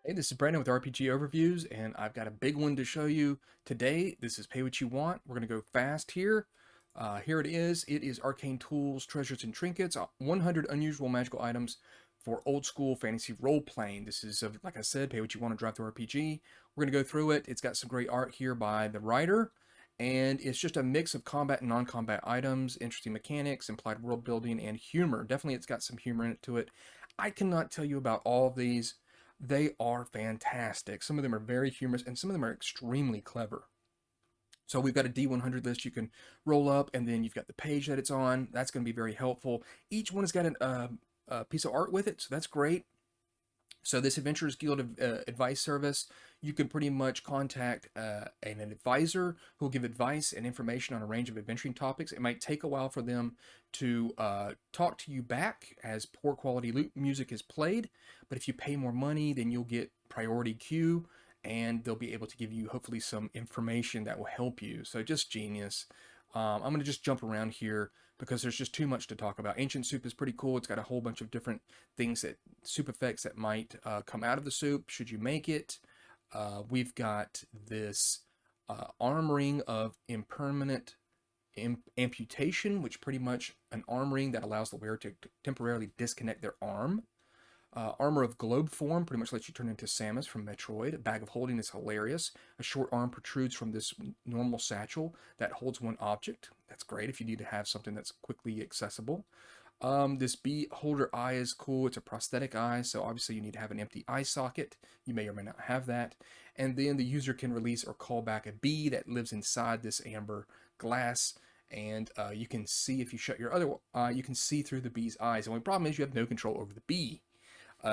Hey, this is Brandon with RPG Overviews, and I've got a big one to show you today. This is Pay What You Want. We're going to go fast here. Here it is. It is Arcane Tools, Treasures, and Trinkets. 100 unusual magical items for old school fantasy role playing. This is, like I said, Pay What You Want to drivethrurpg. We're going to go through it. It's got some great art here by the writer, and it's just a mix of combat and non-combat items, interesting mechanics, implied world building, and humor. Definitely, it's got some humor to it. I cannot tell you about all of these. They are fantastic. Some of them are very humorous and some of them are extremely clever. So we've got a D100 list you can roll up, and then you've got the page that it's on. That's going to be very helpful. Each one has got a piece of art with it, so that's great. So this Adventurers Guild advice service, you can pretty much contact an advisor who will give advice and information on a range of adventuring topics. It might take a while for them to talk to you back as poor quality loop music is played, but if you pay more money, then you'll get priority queue, and they'll be able to give you hopefully some information that will help you. So just genius. I'm going to just jump around here because there's just too much to talk about. Ancient soup is pretty cool. It's got a whole bunch of different things that soup effects that might come out of the soup should you make it. We've got this arm ring of impermanent amputation, which pretty much an arm ring that allows the wearer to temporarily disconnect their arm. Armor of globe form pretty much lets you turn into Samus from Metroid. A bag of holding is hilarious. A short arm protrudes from this normal satchel that holds one object. That's great if you need to have something that's quickly accessible. This bee holder eye is cool. It's a prosthetic eye, so obviously you need to have an empty eye socket. You may or may not have that. And then the user can release or call back a bee that lives inside this amber glass. And you can see, if you shut your other eye, you can see through the bee's eyes. The only problem is you have no control over the bee.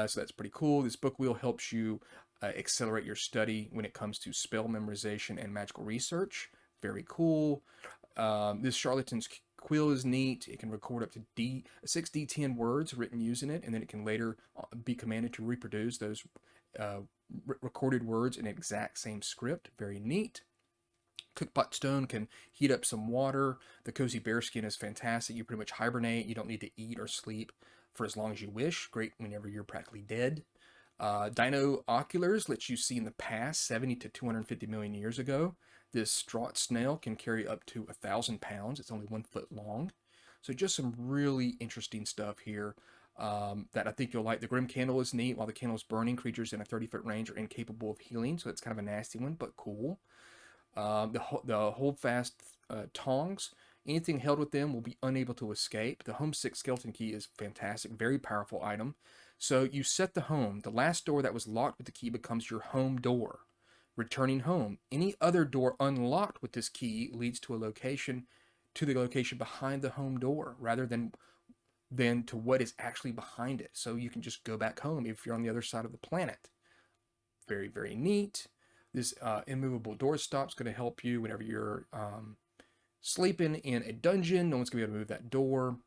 So that's pretty cool. This book wheel helps you accelerate your study when it comes to spell memorization and magical research. Very cool. This charlatan's quill is neat. It can record up to 6d10 words written using it, and then it can later be commanded to reproduce those recorded words in exact same script. Very neat. Cookpot stone can heat up some water. The cozy bearskin is fantastic. You pretty much hibernate. You don't need to eat or sleep for as long as you wish. Great whenever you're practically dead. Dino oculars lets you see in the past, 70 to 250 million years ago. This straught snail can carry up to 1,000 pounds. It's only 1 foot long. So just some really interesting stuff here that I think you'll like. The Grim Candle is neat. While the candle is burning, creatures in a 30-foot range are incapable of healing, so it's kind of a nasty one, but cool. The hold fast tongs, anything held with them will be unable to escape. The homesick skeleton key is fantastic, very powerful item. So you set the home. The last door that was locked with the key becomes your home door. Returning home. Any other door unlocked with this key leads to the location behind the home door, rather than to what is actually behind it. So you can just go back home if you're on the other side of the planet. Very, very neat. This immovable door stop's going to help you whenever you're sleeping in a dungeon. No one's going to be able to move that door.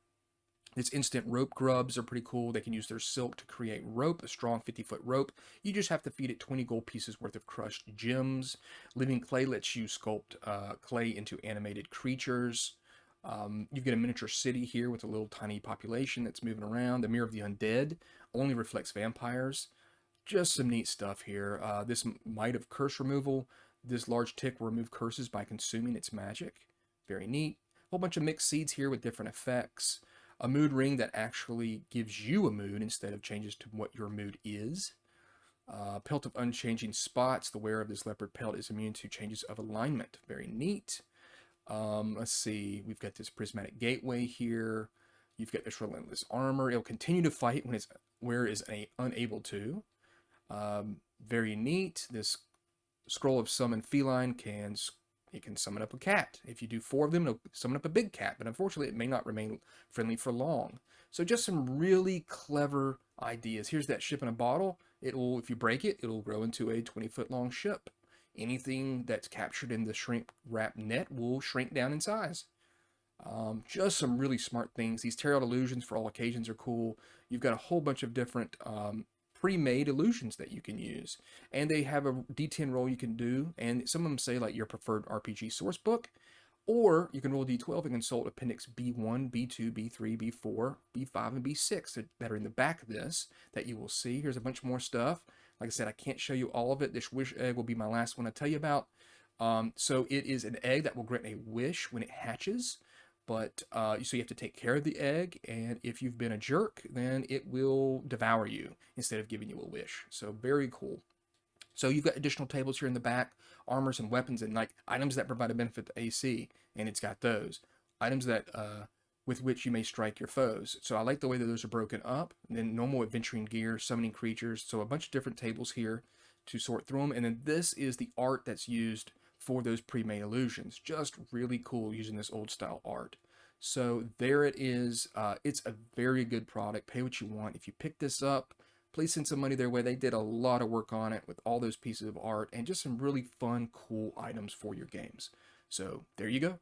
This instant rope grubs are pretty cool. They can use their silk to create rope, a strong 50-foot rope. You just have to feed it 20 gold pieces worth of crushed gems. Living clay lets you sculpt clay into animated creatures. You get a miniature city here with a little tiny population that's moving around. The Mirror of the Undead only reflects vampires. Just some neat stuff here. This Might of Curse removal. This large tick will remove curses by consuming its magic. Very neat. A whole bunch of mixed seeds here with different effects. A mood ring that actually gives you a mood instead of changes to what your mood is. Pelt of Unchanging Spots. The wearer of this leopard pelt is immune to changes of alignment. Very neat. Let's see. We've got this prismatic gateway here. You've got this relentless armor. It'll continue to fight when its wearer is unable to. Very neat. This scroll of summon feline can summon up a cat. If you do 4 of them, it'll summon up a big cat, but unfortunately it may not remain friendly for long. So just some really clever ideas. Here's that ship in a bottle. If you break it, it'll grow into a 20-foot long ship. Anything that's captured in the shrink wrap net will shrink down in size. Just some really smart things. These tear out illusions for all occasions are cool. You've got a whole bunch of different pre-made illusions that you can use, and they have a D10 roll you can do, and some of them say like your preferred RPG source book, or you can roll D12 and consult Appendix B1, B2, B3, B4, B5, and B6 that are in the back of this that you will see. Here's a bunch more stuff. Like I said, I can't show you all of it. This wish egg will be my last one to tell you about. So it is an egg that will grant a wish when it hatches, but so you have to take care of the egg, and if you've been a jerk, then it will devour you instead of giving you a wish. So very cool. So you've got additional tables here in the back, armors and weapons, and like items that provide a benefit to AC, and it's got those items that with which you may strike your foes. So I like the way that those are broken up. And then normal adventuring gear, summoning creatures. So a bunch of different tables here to sort through them. And then this is the art that's used for those pre-made illusions. Just really cool using this old style art. So there it is. It's a very good product. Pay what you want. If you pick this up, please send some money their way. They did a lot of work on it with all those pieces of art and just some really fun, cool items for your games. So there you go.